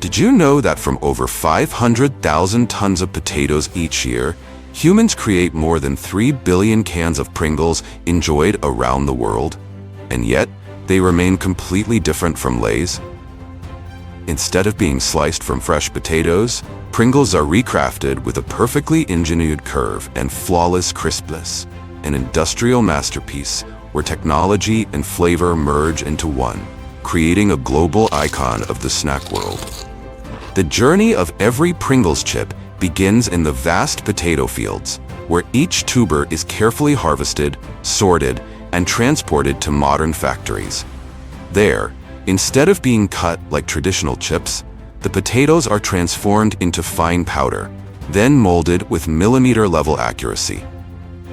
Did you know that from over 500,000 tons of potatoes each year, humans create more than 3 billion cans of Pringles enjoyed around the world? And yet, they remain completely different from Lay's. Instead of being sliced from fresh potatoes, Pringles are recrafted with a perfectly engineered curve and flawless crispness, an industrial masterpiece where technology and flavor merge into one, creating a global icon of the snack world. The journey of every Pringles chip begins in the vast potato fields, where each tuber is carefully harvested, sorted, and transported to modern factories. There, instead of being cut like traditional chips, the potatoes are transformed into fine powder, then molded with millimeter-level accuracy.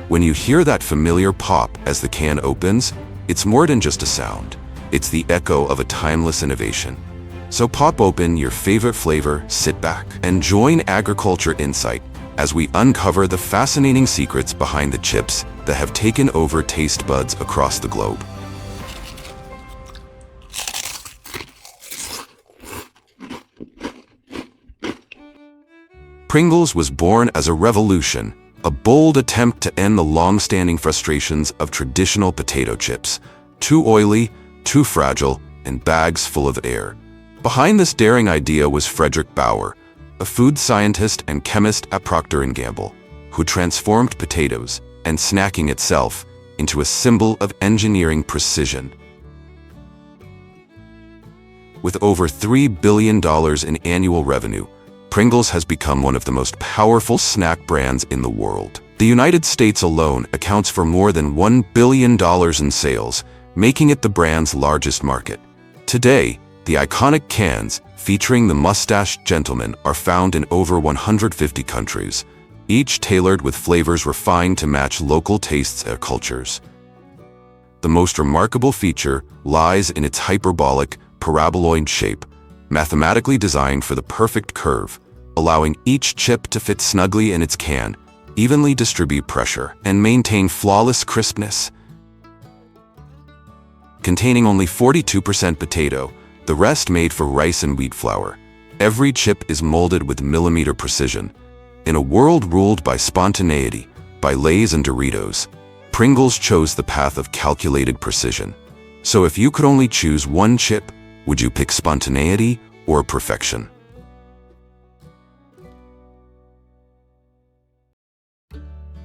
When you hear that familiar pop as the can opens, it's more than just a sound. It's the echo of a timeless innovation. So pop open your favorite flavor, sit back, and join Agriculture Insight as we uncover the fascinating secrets behind the chips that have taken over taste buds across the globe. Pringles was born as a revolution, a bold attempt to end the long-standing frustrations of traditional potato chips, too oily, too fragile, and bags full of air. Behind this daring idea was Frederick Bauer, a food scientist and chemist at Procter & Gamble, who transformed potatoes and snacking itself into a symbol of engineering precision. With over $3 billion in annual revenue, Pringles has become one of the most powerful snack brands in the world. The United States alone accounts for more than $1 billion in sales, making it the brand's largest market. Today, the iconic cans, featuring the mustached gentleman, are found in over 150 countries, each tailored with flavors refined to match local tastes and cultures. The most remarkable feature lies in its hyperbolic, paraboloid shape, mathematically designed for the perfect curve, allowing each chip to fit snugly in its can, evenly distribute pressure, and maintain flawless crispness. Containing only 42% potato, the rest made for rice and wheat flour, every chip is molded with millimeter precision. In a world ruled by spontaneity, by Lay's and Doritos, Pringles chose the path of calculated precision. So if you could only choose one chip, would you pick spontaneity or perfection?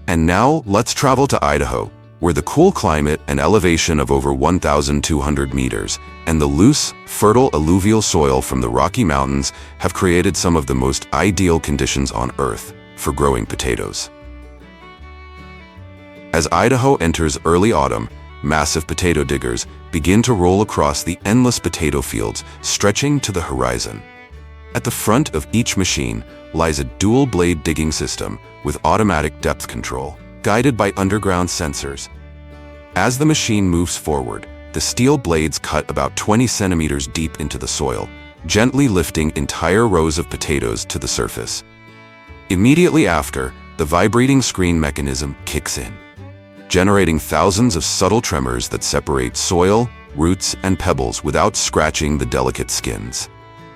And now, let's travel to Idaho, where the cool climate and elevation of over 1,200 meters and the loose, fertile alluvial soil from the Rocky Mountains have created some of the most ideal conditions on Earth for growing potatoes. As Idaho enters early autumn, massive potato diggers begin to roll across the endless potato fields stretching to the horizon. At the front of each machine lies a dual-blade digging system with automatic depth control, guided by underground sensors. As the machine moves forward, the steel blades cut about 20 centimeters deep into the soil, gently lifting entire rows of potatoes to the surface. Immediately after, the vibrating screen mechanism kicks in, generating thousands of subtle tremors that separate soil, roots, and pebbles without scratching the delicate skins.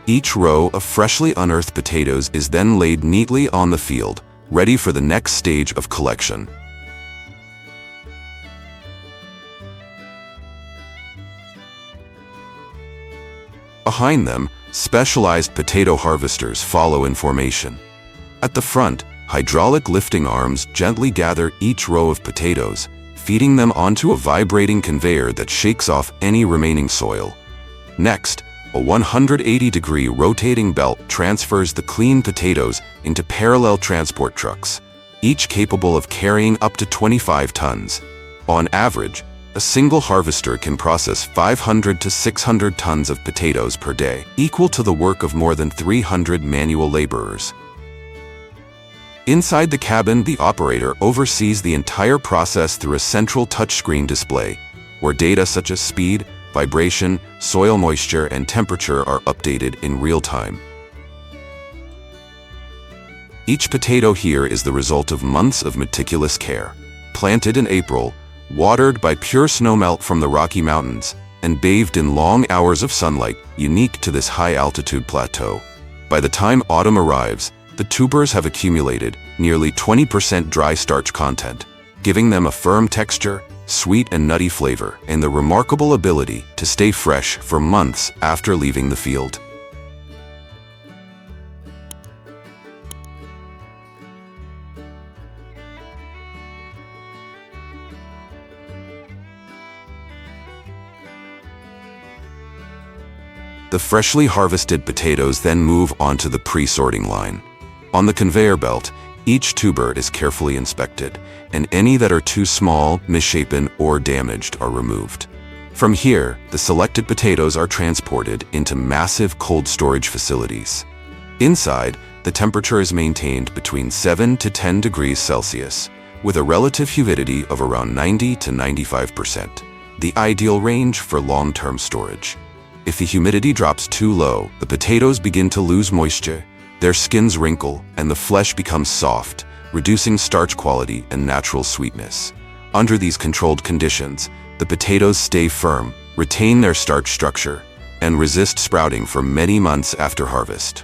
Each row of freshly unearthed potatoes is then laid neatly on the field, ready for the next stage of collection. Behind them, specialized potato harvesters follow in formation. At the front, hydraulic lifting arms gently gather each row of potatoes, feeding them onto a vibrating conveyor that shakes off any remaining soil. Next, a 180-degree rotating belt transfers the clean potatoes into parallel transport trucks, each capable of carrying up to 25 tons. On average, a single harvester can process 500 to 600 tons of potatoes per day, equal to the work of more than 300 manual laborers. Inside the cabin, the operator oversees the entire process through a central touchscreen display, where data such as speed, vibration, soil moisture, and temperature are updated in real time. Each potato here is the result of months of meticulous care. Planted in April, watered by pure snowmelt from the Rocky Mountains, and bathed in long hours of sunlight unique to this high-altitude plateau, By the time autumn arrives, the tubers have accumulated nearly 20% dry starch content, giving them a firm texture, sweet and nutty flavor, and the remarkable ability to stay fresh for months after leaving the field. The freshly harvested potatoes then move onto the pre-sorting line. On the conveyor belt, each tuber is carefully inspected, and any that are too small, misshapen, or damaged are removed. From here, the selected potatoes are transported into massive cold storage facilities. Inside, the temperature is maintained between 7 to 10 degrees Celsius, with a relative humidity of around 90 to 95%, the ideal range for long-term storage. If the humidity drops too low, the potatoes begin to lose moisture, their skins wrinkle, and the flesh becomes soft, reducing starch quality and natural sweetness. Under these controlled conditions, the potatoes stay firm, retain their starch structure, and resist sprouting for many months after harvest.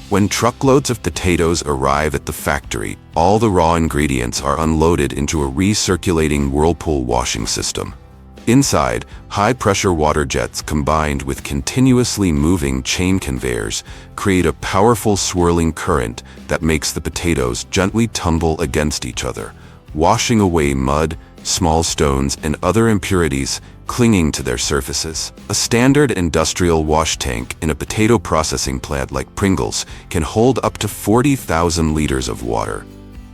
When truckloads of potatoes arrive at the factory, all the raw ingredients are unloaded into a recirculating whirlpool washing system. Inside, high-pressure water jets combined with continuously moving chain conveyors create a powerful swirling current that makes the potatoes gently tumble against each other, washing away mud, small stones, and other impurities clinging to their surfaces. A standard industrial wash tank in a potato processing plant like Pringles can hold up to 40,000 liters of water,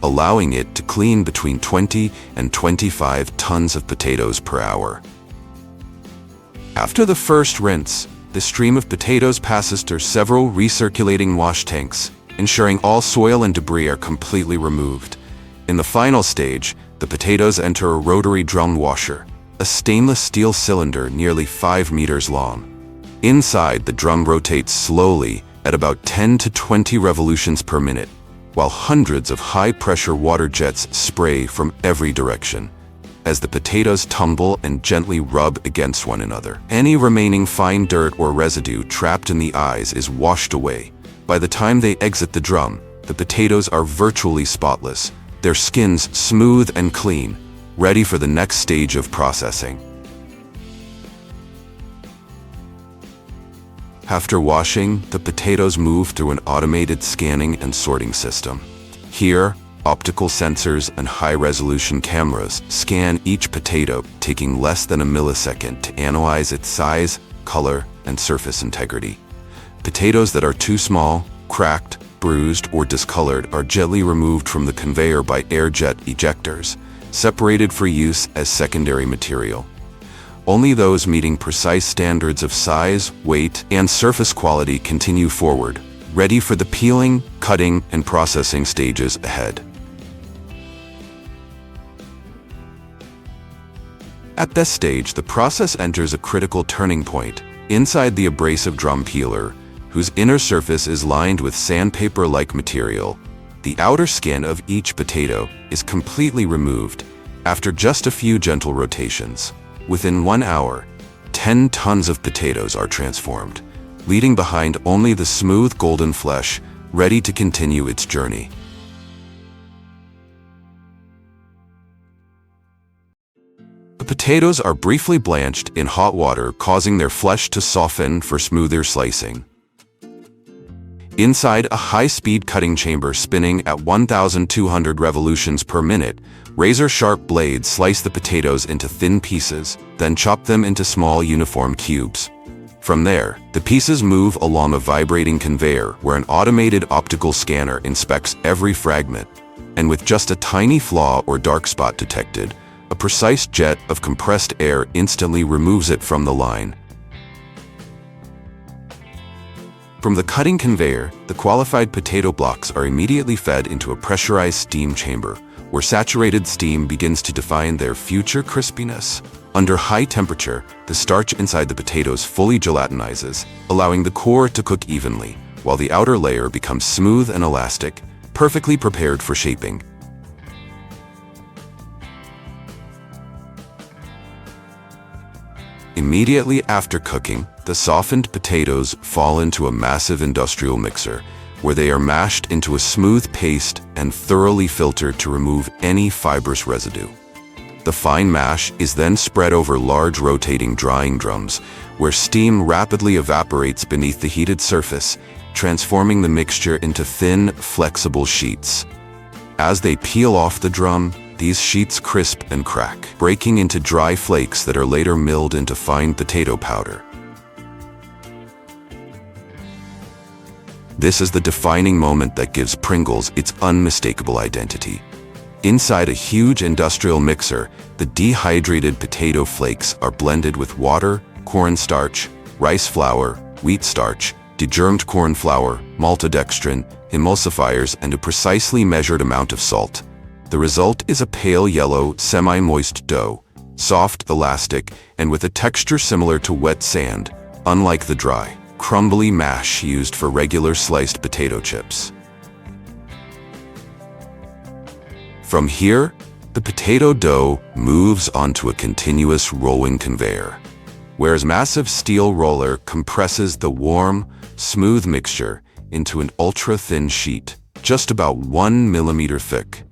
allowing it to clean between 20 and 25 tons of potatoes per hour. After the first rinse, the stream of potatoes passes through several recirculating wash tanks, ensuring all soil and debris are completely removed. In the final stage, the potatoes enter a rotary drum washer, a stainless steel cylinder nearly 5 meters long. Inside, the drum rotates slowly at about 10 to 20 revolutions per minute, while hundreds of high-pressure water jets spray from every direction. As the potatoes tumble and gently rub against one another, any remaining fine dirt or residue trapped in the eyes is washed away. By the time they exit the drum, the potatoes are virtually spotless, their skins smooth and clean, ready for the next stage of processing. After washing, the potatoes move through an automated scanning and sorting system. Here, optical sensors and high-resolution cameras scan each potato, taking less than a millisecond to analyze its size, color, and surface integrity. Potatoes that are too small, cracked, bruised, or discolored are gently removed from the conveyor by air jet ejectors, separated for use as secondary material. Only those meeting precise standards of size, weight, and surface quality continue forward, ready for the peeling, cutting, and processing stages ahead. At this stage, the process enters a critical turning point. Inside the abrasive drum peeler, whose inner surface is lined with sandpaper-like material, the outer skin of each potato is completely removed after just a few gentle rotations. Within 1 hour, 10 tons of potatoes are transformed, leaving behind only the smooth golden flesh, ready to continue its journey. The potatoes are briefly blanched in hot water, causing their flesh to soften for smoother slicing. Inside a high-speed cutting chamber spinning at 1,200 revolutions per minute, razor-sharp blades slice the potatoes into thin pieces, then chop them into small uniform cubes. From there, the pieces move along a vibrating conveyor where an automated optical scanner inspects every fragment, and with just a tiny flaw or dark spot detected, a precise jet of compressed air instantly removes it from the line. From the cutting conveyor, the qualified potato blocks are immediately fed into a pressurized steam chamber, where saturated steam begins to define their future crispiness. Under high temperature, the starch inside the potatoes fully gelatinizes, allowing the core to cook evenly, while the outer layer becomes smooth and elastic, perfectly prepared for shaping. Immediately after cooking, the softened potatoes fall into a massive industrial mixer, where they are mashed into a smooth paste and thoroughly filtered to remove any fibrous residue. The fine mash is then spread over large rotating drying drums, where steam rapidly evaporates beneath the heated surface, transforming the mixture into thin, flexible sheets. As they peel off the drum, these sheets crisp and crack, breaking into dry flakes that are later milled into fine potato powder. This is the defining moment that gives Pringles its unmistakable identity. Inside a huge industrial mixer, the dehydrated potato flakes are blended with water, cornstarch, rice flour, wheat starch, degermed corn flour, maltodextrin, emulsifiers, and a precisely measured amount of salt. The result is a pale yellow, semi-moist dough, soft, elastic, and with a texture similar to wet sand, unlike the dry, crumbly mash used for regular sliced potato chips. From here, the potato dough moves onto a continuous rolling conveyor, where a massive steel roller compresses the warm, smooth mixture into an ultra-thin sheet, just about 1 millimeter thick,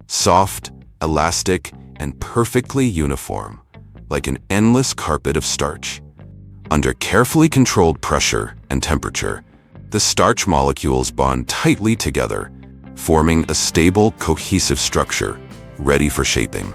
soft, elastic, and perfectly uniform, like an endless carpet of starch. Under carefully controlled pressure and temperature, the starch molecules bond tightly together, forming a stable, cohesive structure, ready for shaping.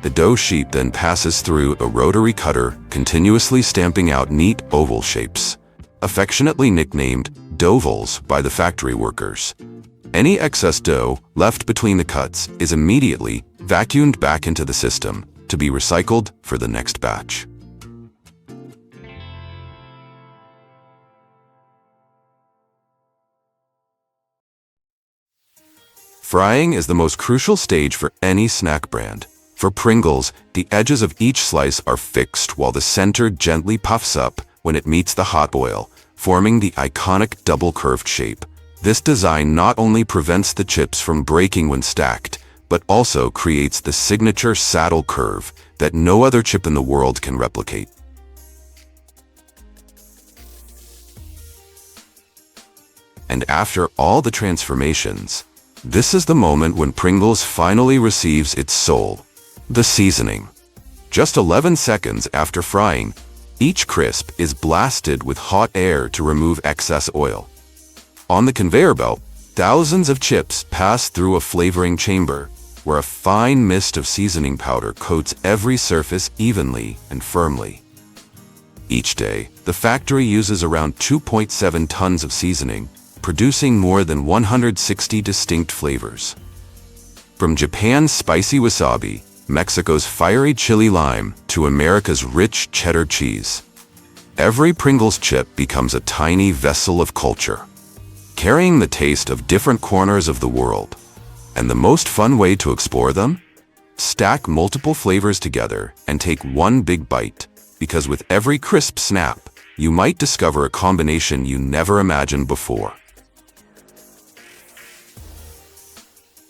The dough sheet then passes through a rotary cutter, continuously stamping out neat oval shapes, affectionately nicknamed doughballs by the factory workers. Any excess dough left between the cuts is immediately vacuumed back into the system to be recycled for the next batch. Frying is the most crucial stage for any snack brand. For Pringles, the edges of each slice are fixed while the center gently puffs up when it meets the hot oil, forming the iconic double-curved shape. This design not only prevents the chips from breaking when stacked, but also creates the signature saddle curve that no other chip in the world can replicate. And after all the transformations, this is the moment when Pringles finally receives its soul, the seasoning. Just 11 seconds after frying, each crisp is blasted with hot air to remove excess oil. On the conveyor belt, thousands of chips pass through a flavoring chamber, where a fine mist of seasoning powder coats every surface evenly and firmly. Each day, the factory uses around 2.7 tons of seasoning, producing more than 160 distinct flavors. From Japan's spicy wasabi, Mexico's fiery chili lime, to America's rich cheddar cheese, every Pringles chip becomes a tiny vessel of culture, carrying the taste of different corners of the world. And the most fun way to explore them? Stack multiple flavors together and take one big bite, because with every crisp snap, you might discover a combination you never imagined before.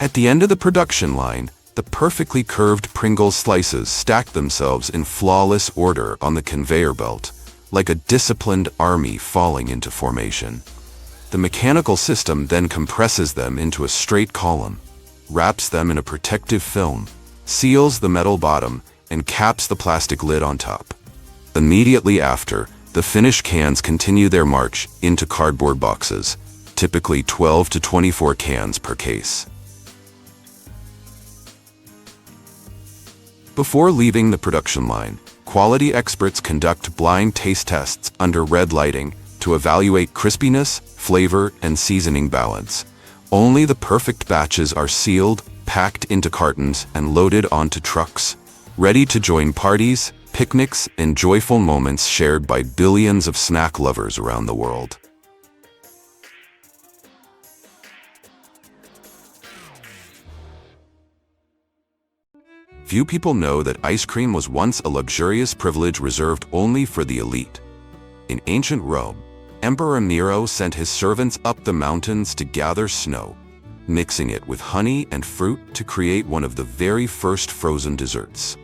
At the end of the production line, the perfectly curved Pringles slices stack themselves in flawless order on the conveyor belt, like a disciplined army falling into formation. The mechanical system then compresses them into a straight column, wraps them in a protective film, seals the metal bottom, and caps the plastic lid on top. Immediately after, the finished cans continue their march into cardboard boxes, typically 12 to 24 cans per case. Before leaving the production line, quality experts conduct blind taste tests under red lighting to evaluate crispiness, flavor, and seasoning balance. Only the perfect batches are sealed, packed into cartons, and loaded onto trucks, ready to join parties, picnics, and joyful moments shared by billions of snack lovers around the world. Few people know that ice cream was once a luxurious privilege reserved only for the elite. In ancient Rome, Emperor Nero sent his servants up the mountains to gather snow, mixing it with honey and fruit to create one of the very first frozen desserts.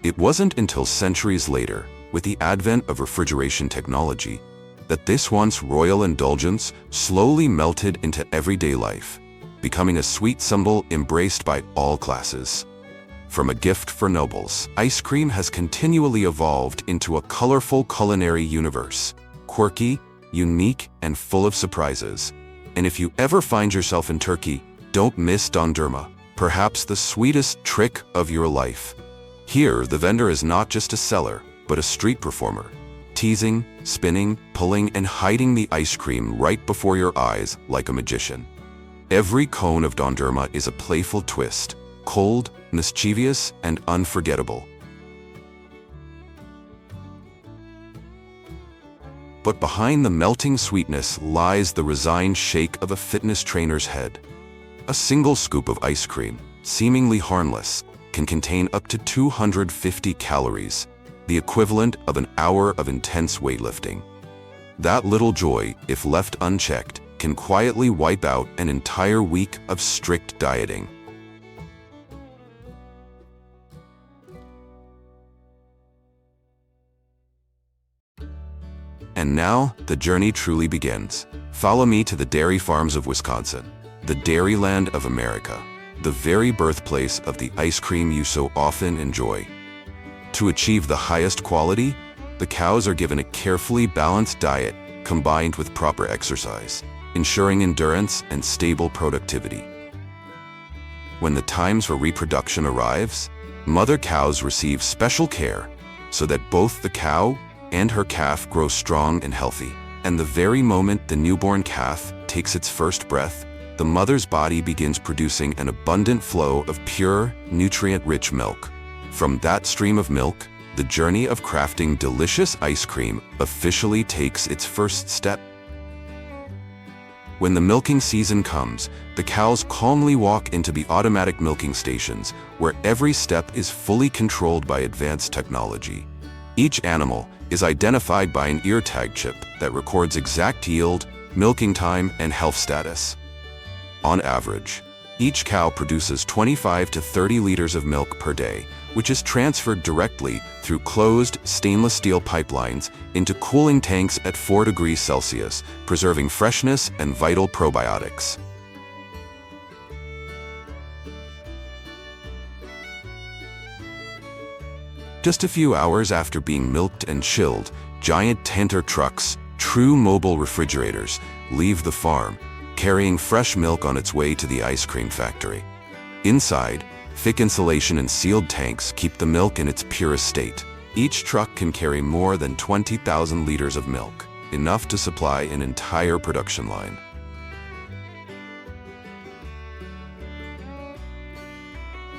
It wasn't until centuries later, with the advent of refrigeration technology, that this once royal indulgence slowly melted into everyday life, becoming a sweet symbol embraced by all classes. From a gift for nobles, ice cream has continually evolved into a colorful culinary universe, quirky, unique, and full of surprises. And if you ever find yourself in Turkey, don't miss dondurma, perhaps the sweetest trick of your life. Here, the vendor is not just a seller, but a street performer, teasing, spinning, pulling, and hiding the ice cream right before your eyes like a magician. Every cone of dondurma is a playful twist, cold, mischievous, and unforgettable. But behind the melting sweetness lies the resigned shake of a fitness trainer's head. A single scoop of ice cream, seemingly harmless, can contain up to 250 calories, the equivalent of an hour of intense weightlifting. That little joy, if left unchecked, can quietly wipe out an entire week of strict dieting. And now, the journey truly begins. Follow me to the dairy farms of Wisconsin, the dairyland of America, the very birthplace of the ice cream you so often enjoy. To achieve the highest quality, the cows are given a carefully balanced diet combined with proper exercise, ensuring endurance and stable productivity. When the time for reproduction arrives, mother cows receive special care so that both the cow and her calf grow strong and healthy. And the very moment the newborn calf takes its first breath, the mother's body begins producing an abundant flow of pure, nutrient-rich milk. From that stream of milk, the journey of crafting delicious ice cream officially takes its first step. When the milking season comes, the cows calmly walk into the automatic milking stations, where every step is fully controlled by advanced technology. Each animal is identified by an ear tag chip that records exact yield, milking time, and health status. On average, each cow produces 25 to 30 liters of milk per day, which is transferred directly through closed stainless steel pipelines into cooling tanks at 4 degrees Celsius, preserving freshness and vital probiotics. Just a few hours after being milked and chilled, giant tanker trucks, true mobile refrigerators, leave the farm, carrying fresh milk on its way to the ice cream factory. Inside, thick insulation and sealed tanks keep the milk in its purest state. Each truck can carry more than 20,000 liters of milk, enough to supply an entire production line.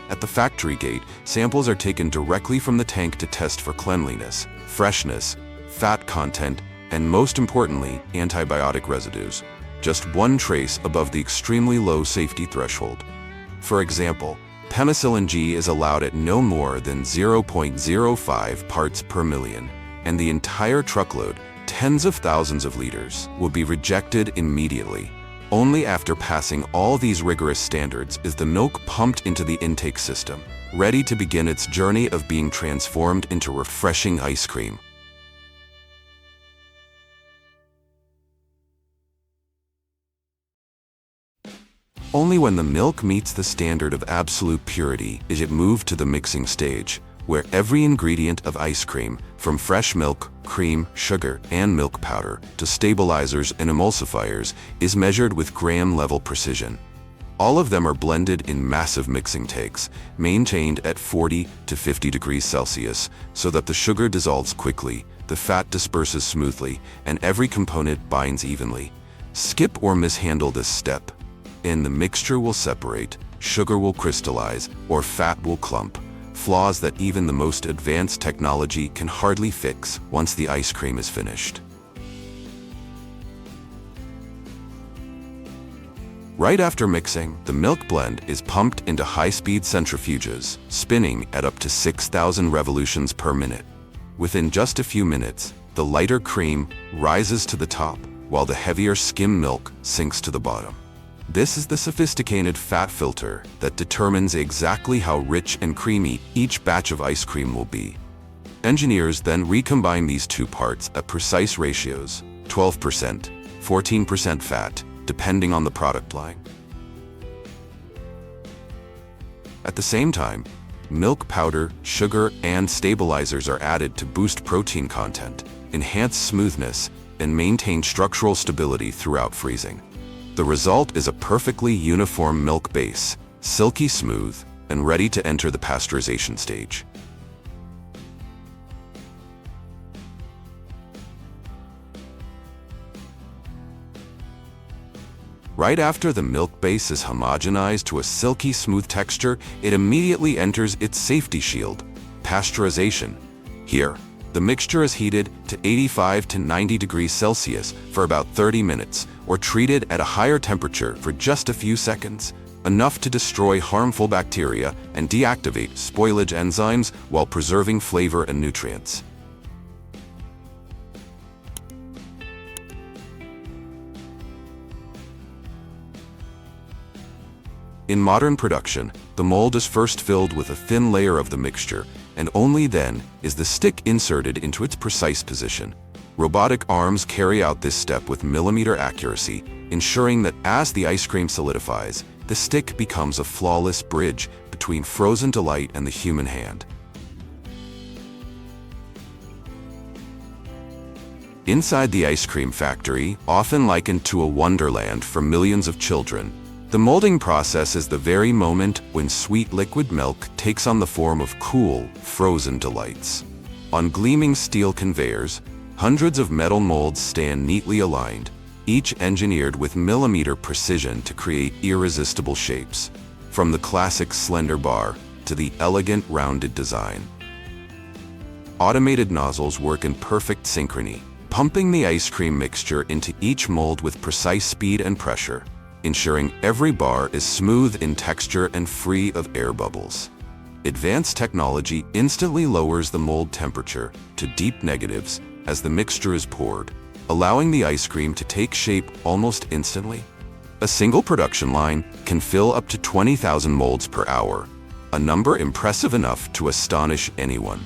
At the factory gate, samples are taken directly from the tank to test for cleanliness, freshness, fat content, and most importantly, antibiotic residues. Just one trace above the extremely low safety threshold. For example, penicillin G is allowed at no more than 0.05 parts per million, and the entire truckload, tens of thousands of liters, will be rejected immediately. Only after passing all these rigorous standards is the milk pumped into the intake system, ready to begin its journey of being transformed into refreshing ice cream. Only when the milk meets the standard of absolute purity is it moved to the mixing stage, where every ingredient of ice cream, from fresh milk, cream, sugar, and milk powder to stabilizers and emulsifiers, is measured with gram-level precision. All of them are blended in massive mixing tanks, maintained at 40 to 50 degrees Celsius, so that the sugar dissolves quickly, the fat disperses smoothly, and every component binds evenly. Skip or mishandle this step, and the mixture will separate, sugar will crystallize, or fat will clump, flaws that even the most advanced technology can hardly fix once the ice cream is finished. Right after mixing, the milk blend is pumped into high-speed centrifuges, spinning at up to 6,000 revolutions per minute. Within just a few minutes, the lighter cream rises to the top, while the heavier skim milk sinks to the bottom. This is the sophisticated fat filter that determines exactly how rich and creamy each batch of ice cream will be. Engineers then recombine these two parts at precise ratios, 12%, 14% fat, depending on the product line. At the same time, milk powder, sugar, and stabilizers are added to boost protein content, enhance smoothness, and maintain structural stability throughout freezing. The result is a perfectly uniform milk base, silky smooth, and ready to enter the pasteurization stage. Right after the milk base is homogenized to a silky smooth texture, it immediately enters its safety shield, pasteurization. Here, the mixture is heated to 85 to 90 degrees Celsius for about 30 minutes, or treated at a higher temperature for just a few seconds, enough to destroy harmful bacteria and deactivate spoilage enzymes while preserving flavor and nutrients. In modern production, the mold is first filled with a thin layer of the mixture, and only then is the stick inserted into its precise position. Robotic arms carry out this step with millimeter accuracy, ensuring that as the ice cream solidifies, the stick becomes a flawless bridge between frozen delight and the human hand. Inside the ice cream factory, often likened to a wonderland for millions of children, the molding process is the very moment when sweet liquid milk takes on the form of cool, frozen delights. On gleaming steel conveyors, hundreds of metal molds stand neatly aligned, each engineered with millimeter precision to create irresistible shapes, from the classic slender bar to the elegant rounded design. Automated nozzles work in perfect synchrony, pumping the ice cream mixture into each mold with precise speed and pressure, ensuring every bar is smooth in texture and free of air bubbles. Advanced technology instantly lowers the mold temperature to deep negatives as the mixture is poured, allowing the ice cream to take shape almost instantly. A single production line can fill up to 20,000 molds per hour, a number impressive enough to astonish anyone.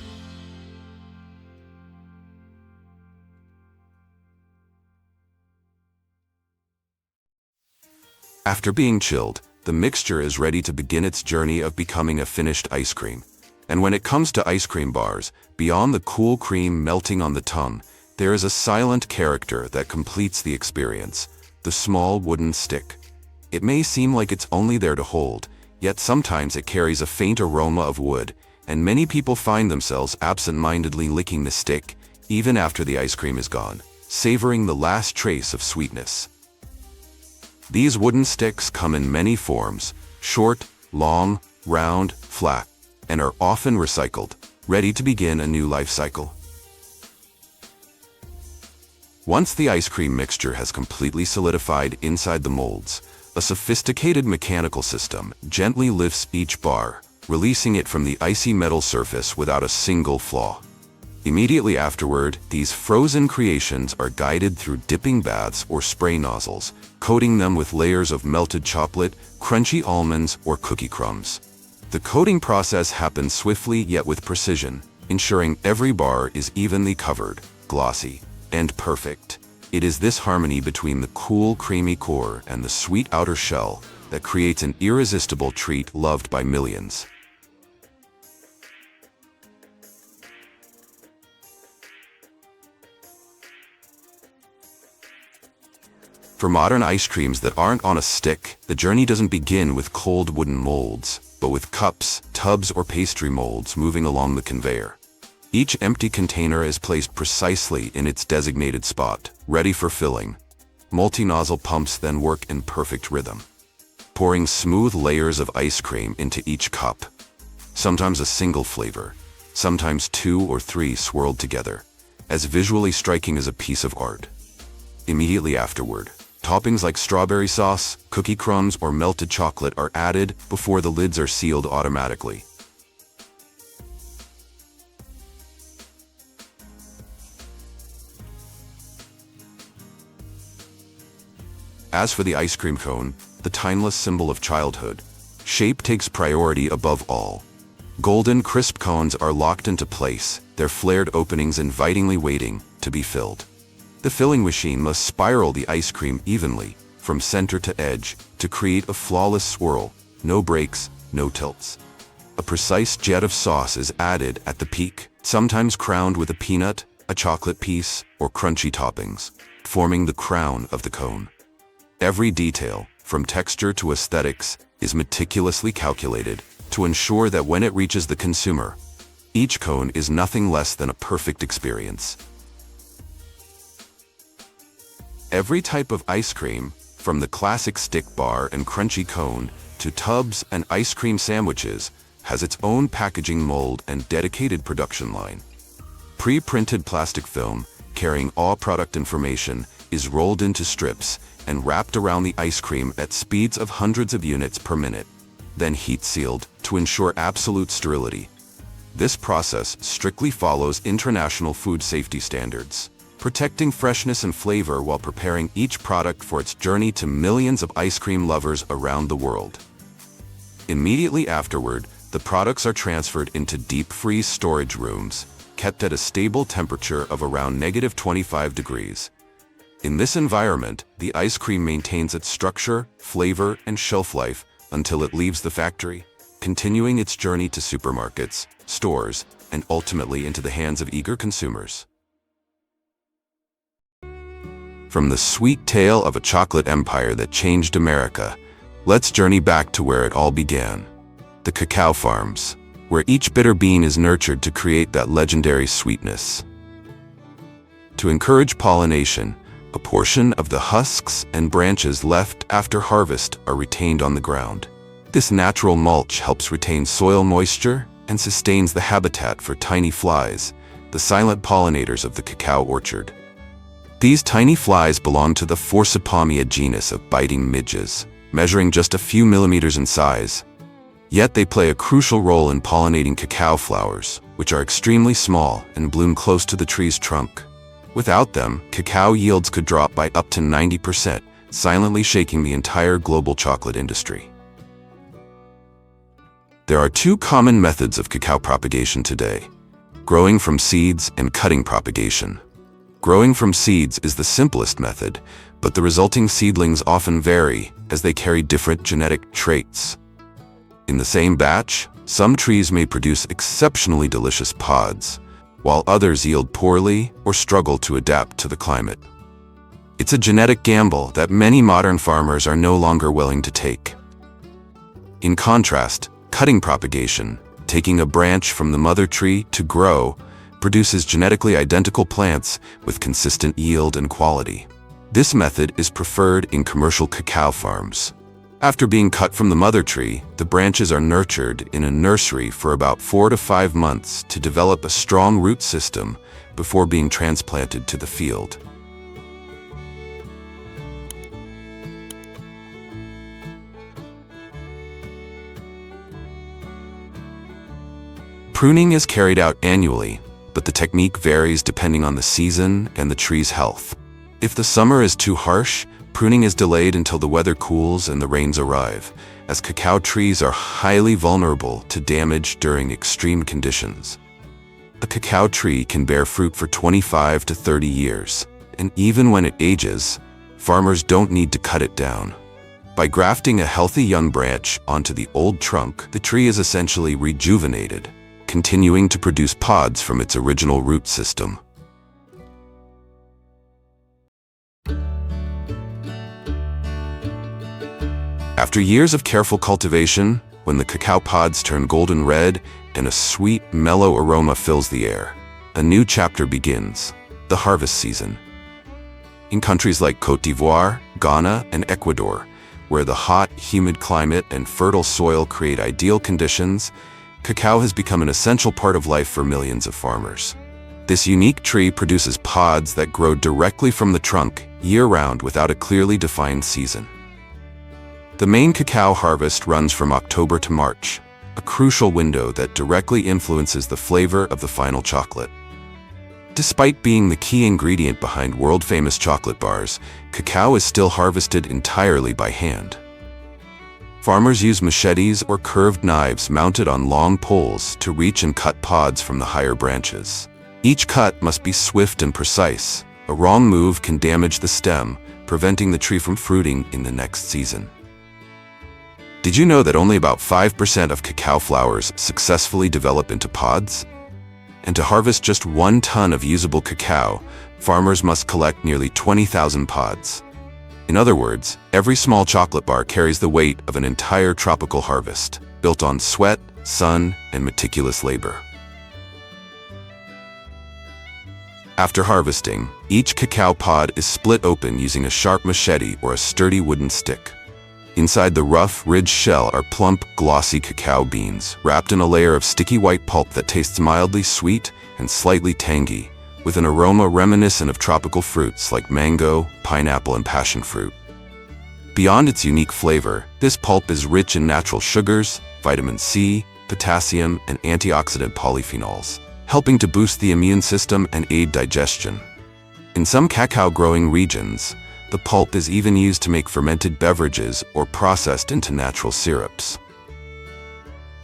After being chilled, the mixture is ready to begin its journey of becoming a finished ice cream. And when it comes to ice cream bars, beyond the cool cream melting on the tongue, there is a silent character that completes the experience: the small wooden stick. It may seem like it's only there to hold, yet sometimes it carries a faint aroma of wood, and many people find themselves absent-mindedly licking the stick, even after the ice cream is gone, savoring the last trace of sweetness. These wooden sticks come in many forms: short, long, round, flat, and are often recycled, ready to begin a new life cycle. Once the ice cream mixture has completely solidified inside the molds, a sophisticated mechanical system gently lifts each bar, releasing it from the icy metal surface without a single flaw. Immediately afterward, these frozen creations are guided through dipping baths or spray nozzles, coating them with layers of melted chocolate, crunchy almonds, or cookie crumbs. The coating process happens swiftly yet with precision, ensuring every bar is evenly covered, glossy, and perfect. It is this harmony between the cool, creamy core and the sweet outer shell that creates an irresistible treat loved by millions. For modern ice creams that aren't on a stick, the journey doesn't begin with cold wooden molds, but with cups, tubs, or pastry molds moving along the conveyor. Each empty container is placed precisely in its designated spot, ready for filling. Multi-nozzle pumps then work in perfect rhythm, pouring smooth layers of ice cream into each cup. Sometimes a single flavor, sometimes 2 or 3 swirled together, as visually striking as a piece of art. Immediately afterward, toppings like strawberry sauce, cookie crumbs, or melted chocolate are added before the lids are sealed automatically. As for the ice cream cone, the timeless symbol of childhood, shape takes priority above all. Golden, crisp cones are locked into place, their flared openings invitingly waiting to be filled. The filling machine must spiral the ice cream evenly, from center to edge, to create a flawless swirl, no breaks, no tilts. A precise jet of sauce is added at the peak, sometimes crowned with a peanut, a chocolate piece, or crunchy toppings, forming the crown of the cone. Every detail, from texture to aesthetics, is meticulously calculated to ensure that when it reaches the consumer, each cone is nothing less than a perfect experience. Every type of ice cream, from the classic stick bar and crunchy cone to tubs and ice cream sandwiches, has its own packaging mold and dedicated production line. Pre-printed plastic film, carrying all product information, is rolled into strips and wrapped around the ice cream at speeds of hundreds of units per minute, then heat-sealed to ensure absolute sterility. This process strictly follows international food safety standards, protecting freshness and flavor while preparing each product for its journey to millions of ice cream lovers around the world. Immediately afterward, the products are transferred into deep-freeze storage rooms, kept at a stable temperature of around -25 degrees. In this environment, the ice cream maintains its structure, flavor, and shelf life until it leaves the factory, continuing its journey to supermarkets, stores, and ultimately into the hands of eager consumers. From the sweet tale of a chocolate empire that changed America, let's journey back to where it all began. The cacao farms, where each bitter bean is nurtured to create that legendary sweetness. To encourage pollination, a portion of the husks and branches left after harvest are retained on the ground. This natural mulch helps retain soil moisture and sustains the habitat for tiny flies, the silent pollinators of the cacao orchard. These tiny flies belong to the Forsypomia genus of biting midges, measuring just a few millimeters in size. Yet they play a crucial role in pollinating cacao flowers, which are extremely small and bloom close to the tree's trunk. Without them, cacao yields could drop by up to 90%, silently shaking the entire global chocolate industry. There are two common methods of cacao propagation today: growing from seeds and cutting propagation. Growing from seeds is the simplest method, but the resulting seedlings often vary as they carry different genetic traits. In the same batch, some trees may produce exceptionally delicious pods, while others yield poorly or struggle to adapt to the climate. It's a genetic gamble that many modern farmers are no longer willing to take. In contrast, cutting propagation, taking a branch from the mother tree to grow, produces genetically identical plants with consistent yield and quality. This method is preferred in commercial cacao farms. After being cut from the mother tree, the branches are nurtured in a nursery for about 4 to 5 months to develop a strong root system before being transplanted to the field. Pruning is carried out annually, but the technique varies depending on the season and the tree's health. If the summer is too harsh, pruning is delayed until the weather cools and the rains arrive, as cacao trees are highly vulnerable to damage during extreme conditions. A cacao tree can bear fruit for 25 to 30 years, and even when it ages, farmers don't need to cut it down. By grafting a healthy young branch onto the old trunk, the tree is essentially rejuvenated, continuing to produce pods from its original root system. After years of careful cultivation, when the cacao pods turn golden red and a sweet, mellow aroma fills the air, a new chapter begins: the harvest season. In countries like Côte d'Ivoire, Ghana, and Ecuador, where the hot, humid climate and fertile soil create ideal conditions, cacao has become an essential part of life for millions of farmers. This unique tree produces pods that grow directly from the trunk, year-round without a clearly defined season. The main cacao harvest runs from October to March, a crucial window that directly influences the flavor of the final chocolate. Despite being the key ingredient behind world-famous chocolate bars, cacao is still harvested entirely by hand. Farmers use machetes or curved knives mounted on long poles to reach and cut pods from the higher branches. Each cut must be swift and precise. A wrong move can damage the stem, preventing the tree from fruiting in the next season. Did you know that only about 5% of cacao flowers successfully develop into pods? And to harvest just 1 ton of usable cacao, farmers must collect nearly 20,000 pods. In other words, every small chocolate bar carries the weight of an entire tropical harvest, built on sweat, sun, and meticulous labor. After harvesting, each cacao pod is split open using a sharp machete or a sturdy wooden stick. Inside the rough, ridged shell are plump, glossy cacao beans, wrapped in a layer of sticky white pulp that tastes mildly sweet and slightly tangy, with an aroma reminiscent of tropical fruits like mango, pineapple, and passion fruit. Beyond its unique flavor, this pulp is rich in natural sugars, vitamin C, potassium, and antioxidant polyphenols, helping to boost the immune system and aid digestion. In some cacao-growing regions, the pulp is even used to make fermented beverages or processed into natural syrups.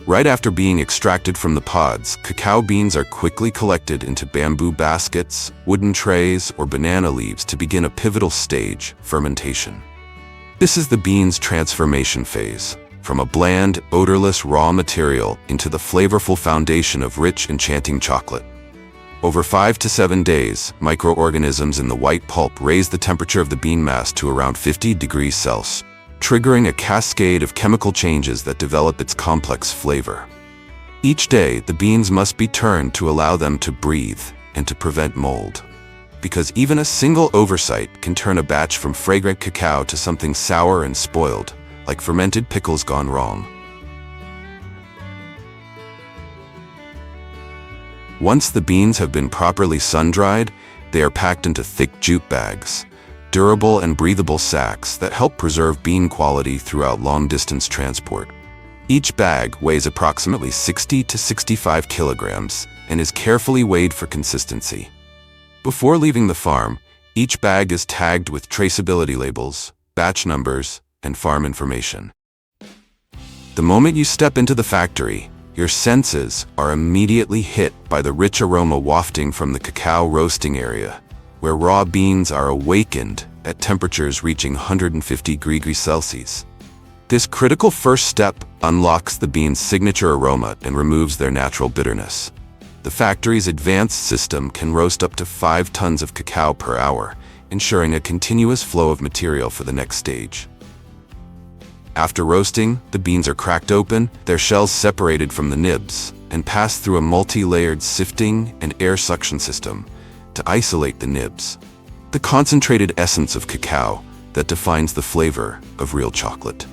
Right after being extracted from the pods, cacao beans are quickly collected into bamboo baskets, wooden trays, or banana leaves to begin a pivotal stage, fermentation. This is the bean's transformation phase, from a bland, odorless raw material into the flavorful foundation of rich, enchanting chocolate. Over 5 to 7 days, microorganisms in the white pulp raise the temperature of the bean mass to around 50 degrees Celsius, triggering a cascade of chemical changes that develop its complex flavor. Each day, the beans must be turned to allow them to breathe and to prevent mold, because even a single oversight can turn a batch from fragrant cacao to something sour and spoiled, like fermented pickles gone wrong. Once the beans have been properly sun-dried, they are packed into thick jute bags, durable and breathable sacks that help preserve bean quality throughout long-distance transport. Each bag weighs approximately 60 to 65 kilograms and is carefully weighed for consistency. Before leaving the farm, each bag is tagged with traceability labels, batch numbers, and farm information. The moment you step into the factory, your senses are immediately hit by the rich aroma wafting from the cacao roasting area, where raw beans are awakened at temperatures reaching 150 degrees Celsius. This critical first step unlocks the beans' signature aroma and removes their natural bitterness. The factory's advanced system can roast up to 5 tons of cacao per hour, ensuring a continuous flow of material for the next stage. After roasting, the beans are cracked open, their shells separated from the nibs, and passed through a multi-layered sifting and air suction system to isolate the nibs, the concentrated essence of cacao that defines the flavor of real chocolate.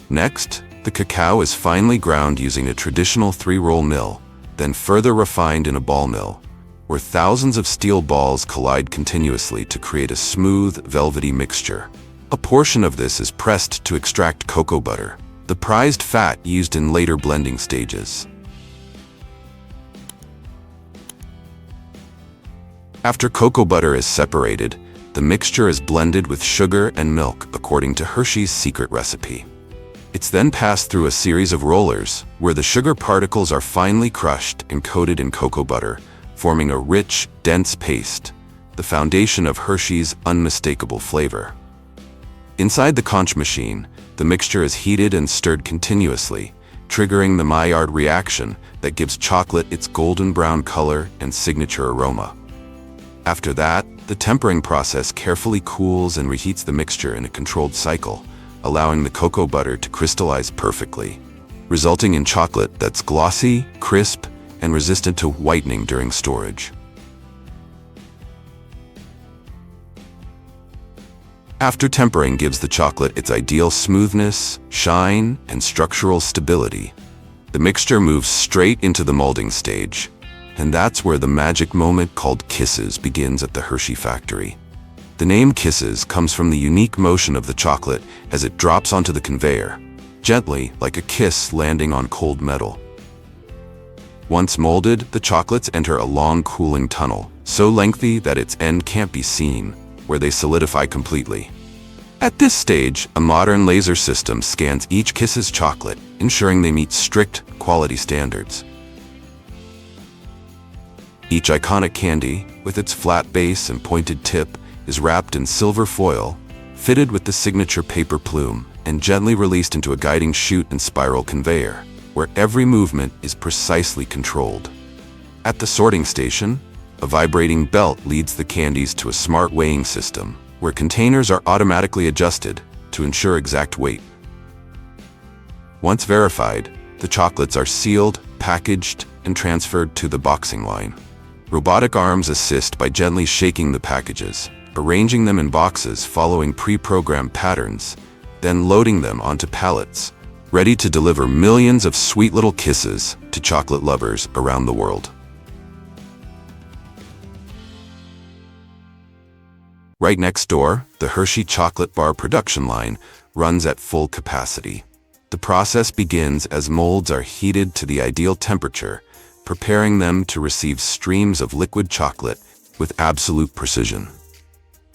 Next, the cacao is finely ground using a traditional 3-roll mill, then further refined in a ball mill, where thousands of steel balls collide continuously to create a smooth, velvety mixture. A portion of this is pressed to extract cocoa butter, the prized fat used in later blending stages. After cocoa butter is separated, the mixture is blended with sugar and milk according to Hershey's secret recipe. It's then passed through a series of rollers, where the sugar particles are finely crushed and coated in cocoa butter, forming a rich, dense paste, the foundation of Hershey's unmistakable flavor. Inside the conch machine, the mixture is heated and stirred continuously, triggering the Maillard reaction that gives chocolate its golden brown color and signature aroma. After that, the tempering process carefully cools and reheats the mixture in a controlled cycle, allowing the cocoa butter to crystallize perfectly, resulting in chocolate that's glossy, crisp, and resistant to whitening during storage. After tempering gives the chocolate its ideal smoothness, shine, and structural stability, the mixture moves straight into the molding stage, and that's where the magic moment called kisses begins at the Hershey factory. The name kisses comes from the unique motion of the chocolate as it drops onto the conveyor, gently like a kiss landing on cold metal. Once molded, the chocolates enter a long cooling tunnel, so lengthy that its end can't be seen, where they solidify completely. At this stage, a modern laser system scans each Kisses chocolate, ensuring they meet strict quality standards. Each iconic candy, with its flat base and pointed tip, is wrapped in silver foil, fitted with the signature paper plume, and gently released into a guiding chute and spiral conveyor, where every movement is precisely controlled. At the sorting station, a vibrating belt leads the candies to a smart weighing system, where containers are automatically adjusted to ensure exact weight. Once verified, the chocolates are sealed, packaged, and transferred to the boxing line. Robotic arms assist by gently shaking the packages, arranging them in boxes following pre-programmed patterns, then loading them onto pallets, ready to deliver millions of sweet little kisses to chocolate lovers around the world. Right next door, the Hershey chocolate bar production line runs at full capacity. The process begins as molds are heated to the ideal temperature, preparing them to receive streams of liquid chocolate with absolute precision.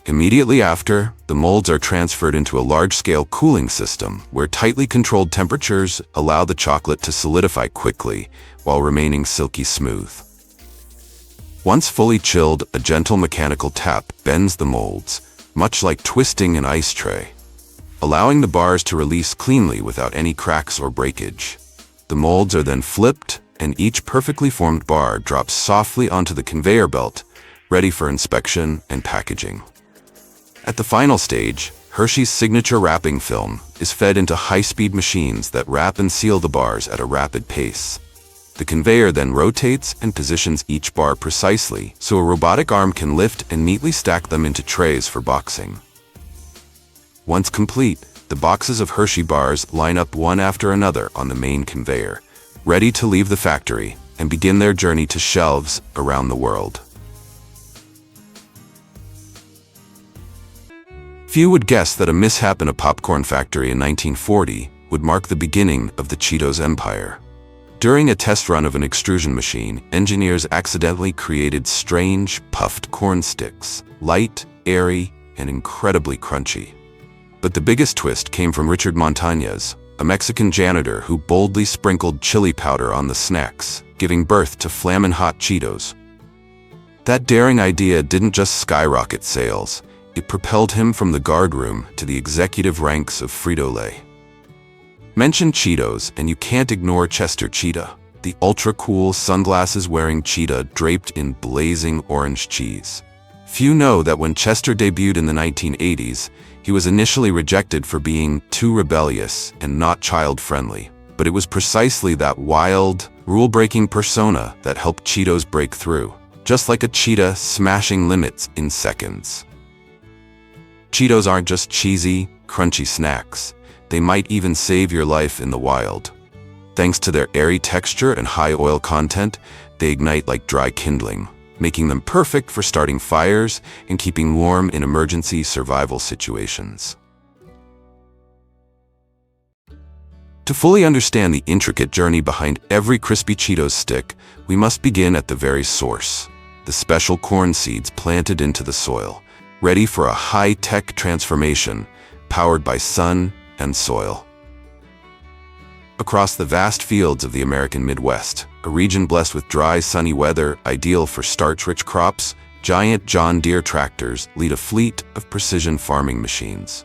Immediately after, the molds are transferred into a large-scale cooling system where tightly controlled temperatures allow the chocolate to solidify quickly while remaining silky smooth. Once fully chilled, a gentle mechanical tap bends the molds, much like twisting an ice tray, allowing the bars to release cleanly without any cracks or breakage. The molds are then flipped, and each perfectly formed bar drops softly onto the conveyor belt, ready for inspection and packaging. At the final stage, Hershey's signature wrapping film is fed into high-speed machines that wrap and seal the bars at a rapid pace. The conveyor then rotates and positions each bar precisely, so a robotic arm can lift and neatly stack them into trays for boxing. Once complete, the boxes of Hershey bars line up one after another on the main conveyor, ready to leave the factory and begin their journey to shelves around the world. Few would guess that a mishap in a popcorn factory in 1940 would mark the beginning of the Cheetos empire. During a test run of an extrusion machine, engineers accidentally created strange, puffed corn sticks, light, airy, and incredibly crunchy. But the biggest twist came from Richard Montañez, a Mexican janitor who boldly sprinkled chili powder on the snacks, giving birth to Flamin' Hot Cheetos. That daring idea didn't just skyrocket sales, it propelled him from the guardroom to the executive ranks of Frito-Lay. Mention Cheetos, and you can't ignore Chester Cheetah, the ultra-cool sunglasses-wearing cheetah draped in blazing orange cheese. Few know that when Chester debuted in the 1980s, he was initially rejected for being too rebellious and not child-friendly. But it was precisely that wild, rule-breaking persona that helped Cheetos break through, just like a cheetah smashing limits in seconds. Cheetos aren't just cheesy, crunchy snacks. They might even save your life in the wild. Thanks to their airy texture and high oil content, they ignite like dry kindling, making them perfect for starting fires and keeping warm in emergency survival situations. To fully understand the intricate journey behind every crispy Cheetos stick, we must begin at the very source, the special corn seeds planted into the soil, ready for a high-tech transformation powered by sun and soil. Across the vast fields of the American Midwest, a region blessed with dry, sunny weather ideal for starch-rich crops, giant John Deere tractors lead a fleet of precision farming machines.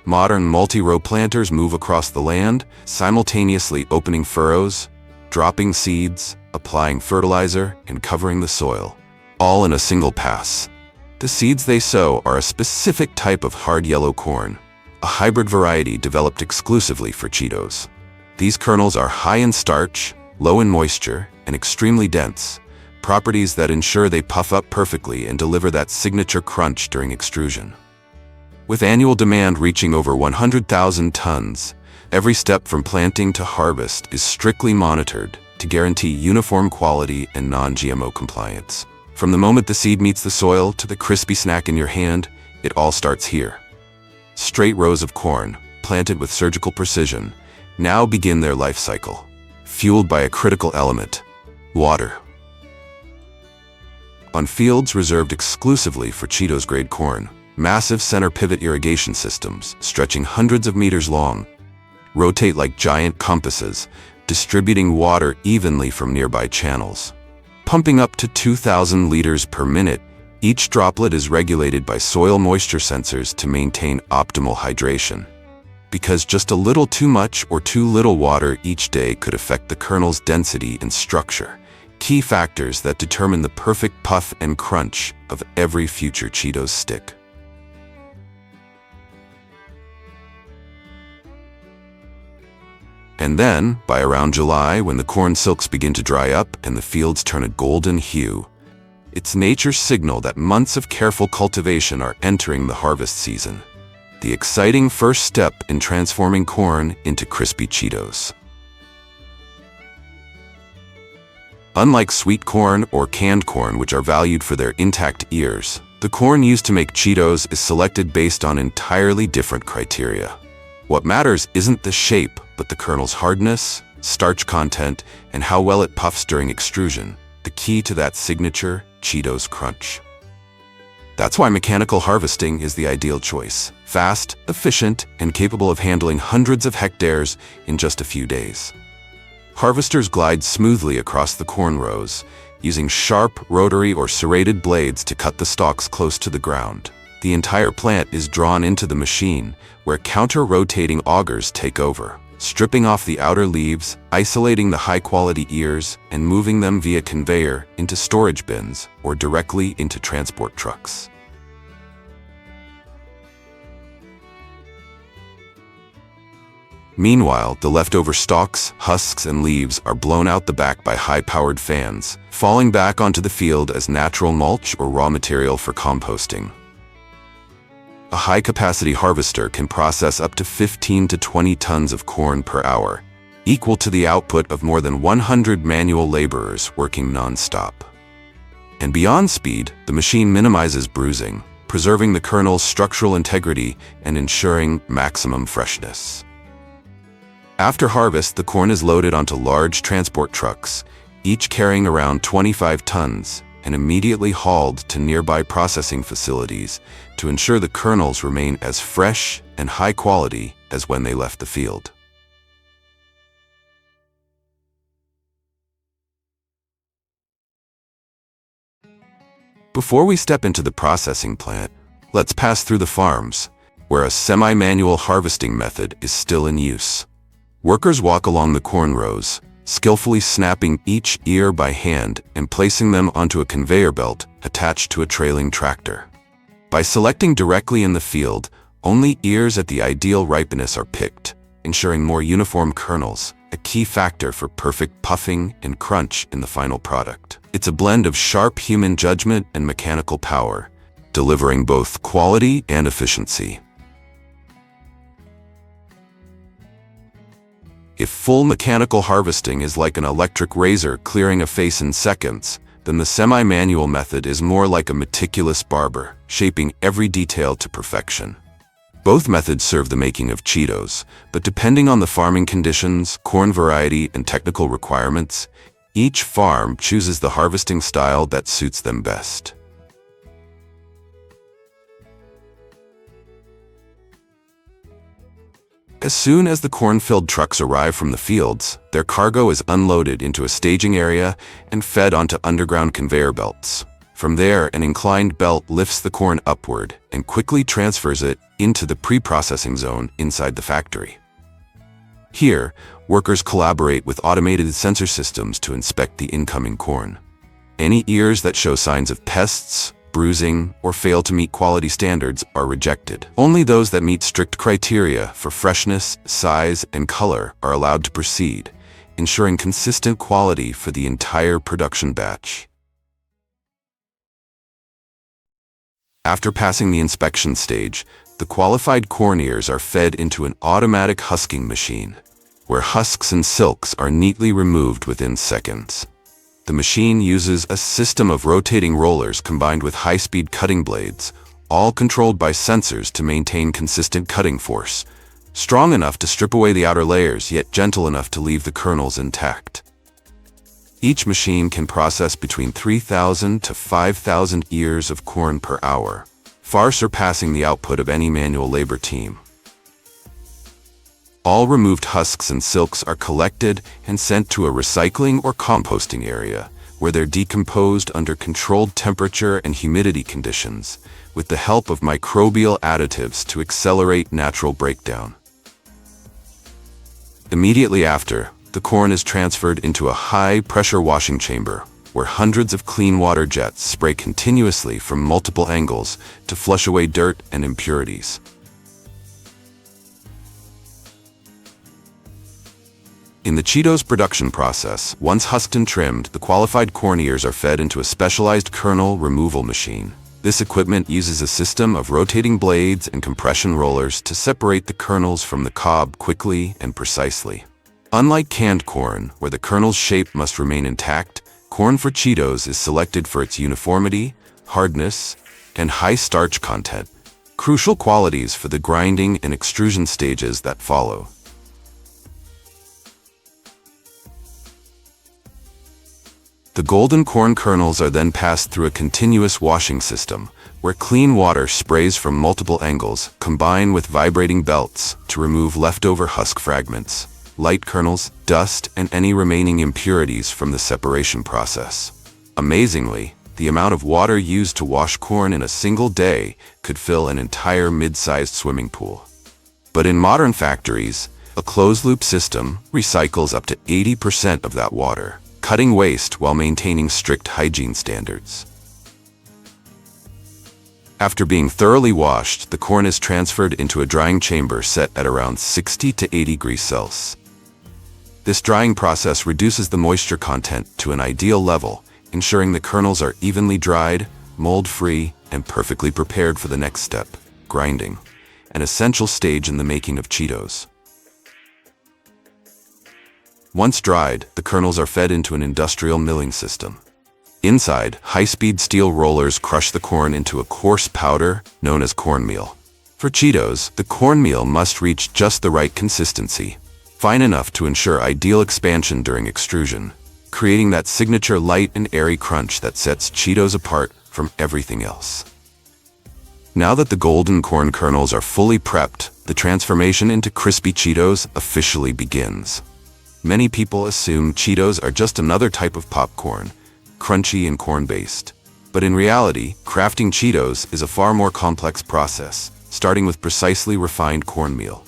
Modern multi-row planters move across the land, simultaneously opening furrows, dropping seeds, applying fertilizer, and covering the soil, all in a single pass. The seeds they sow are a specific type of hard yellow corn, a hybrid variety developed exclusively for Cheetos. These kernels are high in starch, low in moisture, and extremely dense, properties that ensure they puff up perfectly and deliver that signature crunch during extrusion. With annual demand reaching over 100,000 tons, every step from planting to harvest is strictly monitored to guarantee uniform quality and non-GMO compliance. From the moment the seed meets the soil to the crispy snack in your hand, it all starts here. Straight rows of corn, planted with surgical precision, now begin their life cycle, fueled by a critical element, Water. On fields reserved exclusively for Cheetos-grade corn, massive center pivot irrigation systems, stretching hundreds of meters long, rotate like giant compasses, distributing water evenly from nearby channels. Pumping up to 2,000 liters per minute, each droplet is regulated by soil moisture sensors to maintain optimal hydration. Because just a little too much or too little water each day could affect the kernel's density and structure, key factors that determine the perfect puff and crunch of every future Cheetos stick. And then, by around July, when the corn silks begin to dry up and the fields turn a golden hue, it's nature's signal that months of careful cultivation are entering the harvest season. The exciting first step in transforming corn into crispy Cheetos. Unlike sweet corn or canned corn, which are valued for their intact ears, the corn used to make Cheetos is selected based on entirely different criteria. What matters isn't the shape, but the kernel's hardness, starch content, and how well it puffs during extrusion, the key to that signature Cheetos crunch. That's why mechanical harvesting is the ideal choice. Fast, efficient, and capable of handling hundreds of hectares in just a few days. Harvesters glide smoothly across the corn rows, using sharp, rotary, or serrated blades to cut the stalks close to the ground. The entire plant is drawn into the machine, where counter-rotating augers take over, stripping off the outer leaves, isolating the high-quality ears, and moving them via conveyor into storage bins or directly into transport trucks. Meanwhile, the leftover stalks, husks, and leaves are blown out the back by high-powered fans, falling back onto the field as natural mulch or raw material for composting. A high-capacity harvester can process up to 15 to 20 tons of corn per hour, equal to the output of more than 100 manual laborers working non-stop. And beyond speed, the machine minimizes bruising, preserving the kernel's structural integrity and ensuring maximum freshness. After harvest, the corn is loaded onto large transport trucks, each carrying around 25 tons, and immediately hauled to nearby processing facilities to ensure the kernels remain as fresh and high quality as when they left the field. Before we step into the processing plant, let's pass through the farms, where a semi-manual harvesting method is still in use. Workers walk along the corn rows, skillfully snapping each ear by hand and placing them onto a conveyor belt attached to a trailing tractor. By selecting directly in the field, only ears at the ideal ripeness are picked, ensuring more uniform kernels, a key factor for perfect puffing and crunch in the final product. It's a blend of sharp human judgment and mechanical power, delivering both quality and efficiency. If full mechanical harvesting is like an electric razor clearing a face in seconds, then the semi-manual method is more like a meticulous barber, shaping every detail to perfection. Both methods serve the making of Cheetos, but depending on the farming conditions, corn variety, and technical requirements, each farm chooses the harvesting style that suits them best. As soon as the corn-filled trucks arrive from the fields, their cargo is unloaded into a staging area and fed onto underground conveyor belts. From there, an inclined belt lifts the corn upward and quickly transfers it into the pre-processing zone inside the factory. Here, workers collaborate with automated sensor systems to inspect the incoming corn. Any ears that show signs of pests, bruising, or fail to meet quality standards are rejected. Only those that meet strict criteria for freshness, size, and color are allowed to proceed, ensuring consistent quality for the entire production batch. After passing the inspection stage, the qualified corn ears are fed into an automatic husking machine, where husks and silks are neatly removed within seconds. The machine uses a system of rotating rollers combined with high-speed cutting blades, all controlled by sensors to maintain consistent cutting force, strong enough to strip away the outer layers, yet gentle enough to leave the kernels intact. Each machine can process between 3,000 to 5,000 ears of corn per hour, far surpassing the output of any manual labor team. All removed husks and silks are collected and sent to a recycling or composting area, where they're decomposed under controlled temperature and humidity conditions, with the help of microbial additives to accelerate natural breakdown. Immediately after, the corn is transferred into a high-pressure washing chamber, where hundreds of clean water jets spray continuously from multiple angles to flush away dirt and impurities. In the Cheetos production process, once husked and trimmed, the qualified corn ears are fed into a specialized kernel removal machine. This equipment uses a system of rotating blades and compression rollers to separate the kernels from the cob quickly and precisely. Unlike canned corn, where the kernel's shape must remain intact, corn for Cheetos is selected for its uniformity, hardness, and high starch content, crucial qualities for the grinding and extrusion stages that follow. The golden corn kernels are then passed through a continuous washing system, where clean water sprays from multiple angles, combined with vibrating belts to remove leftover husk fragments, light kernels, dust, and any remaining impurities from the separation process. Amazingly, the amount of water used to wash corn in a single day could fill an entire mid-sized swimming pool. But in modern factories, a closed-loop system recycles up to 80% of that water, cutting waste while maintaining strict hygiene standards. After being thoroughly washed, the corn is transferred into a drying chamber set at around 60 to 80 degrees Celsius. This drying process reduces the moisture content to an ideal level, ensuring the kernels are evenly dried, mold-free, and perfectly prepared for the next step, grinding, an essential stage in the making of Cheetos. Once dried, the kernels are fed into an industrial milling system. Inside, high-speed steel rollers crush the corn into a coarse powder known as cornmeal. For Cheetos, the cornmeal must reach just the right consistency, fine enough to ensure ideal expansion during extrusion, creating that signature light and airy crunch that sets Cheetos apart from everything else. Now that the golden corn kernels are fully prepped, the transformation into crispy Cheetos officially begins. Many people assume Cheetos are just another type of popcorn, crunchy and corn-based. But in reality, crafting Cheetos is a far more complex process, starting with precisely refined cornmeal.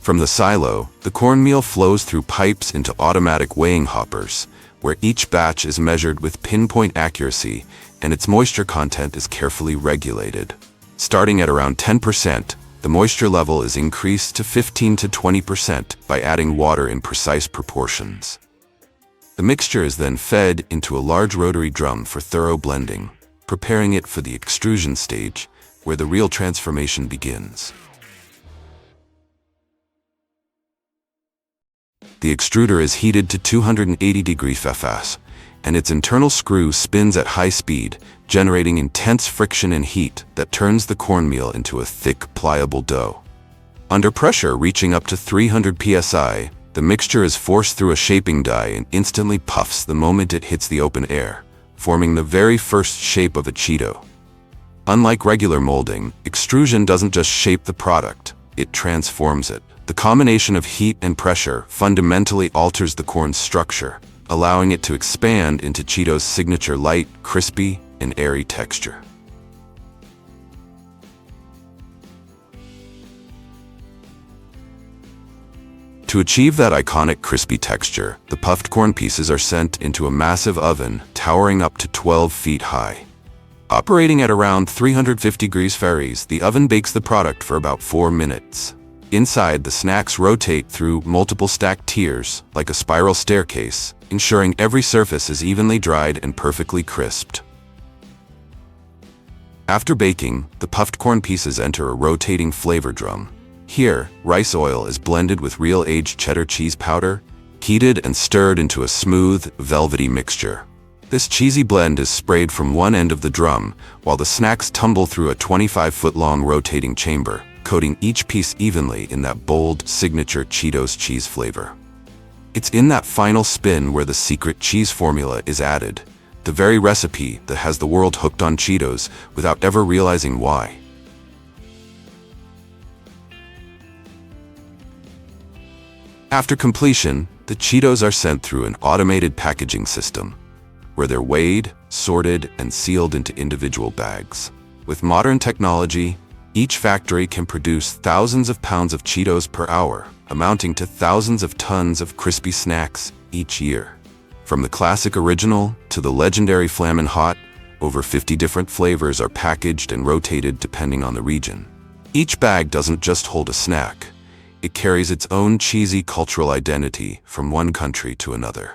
From the silo, the cornmeal flows through pipes into automatic weighing hoppers, where each batch is measured with pinpoint accuracy and its moisture content is carefully regulated. Starting at around 10%, the moisture level is increased to 15 to 20% by adding water in precise proportions. The mixture is then fed into a large rotary drum for thorough blending, preparing it for the extrusion stage, where the real transformation begins. The extruder is heated to 280 degrees Celsius, and its internal screw spins at high speed, generating intense friction and heat that turns the cornmeal into a thick, pliable dough. Under pressure reaching up to 300 psi, the mixture is forced through a shaping die and instantly puffs the moment it hits the open air, forming the very first shape of a Cheeto. Unlike regular molding, extrusion doesn't just shape the product, it transforms it. The combination of heat and pressure fundamentally alters the corn's structure, allowing it to expand into Cheetos' signature light, crispy, and airy texture. To achieve that iconic crispy texture, the puffed corn pieces are sent into a massive oven towering up to 12 feet high. Operating at around 350 degrees Fahrenheit, the oven bakes the product for about 4 minutes. Inside, the snacks rotate through multiple stacked tiers, like a spiral staircase, ensuring every surface is evenly dried and perfectly crisped. After baking, the puffed corn pieces enter a rotating flavor drum. Here, rice oil is blended with real aged cheddar cheese powder, heated and stirred into a smooth, velvety mixture. This cheesy blend is sprayed from one end of the drum, while the snacks tumble through a 25-foot-long rotating chamber, coating each piece evenly in that bold, signature Cheetos cheese flavor. It's in that final spin where the secret cheese formula is added, the very recipe that has the world hooked on Cheetos without ever realizing why. After completion, the Cheetos are sent through an automated packaging system, where they're weighed, sorted, and sealed into individual bags. With modern technology, each factory can produce thousands of pounds of Cheetos per hour, amounting to thousands of tons of crispy snacks each year. From the classic original to the legendary Flamin' Hot, over 50 different flavors are packaged and rotated depending on the region. Each bag doesn't just hold a snack. It carries its own cheesy cultural identity from one country to another.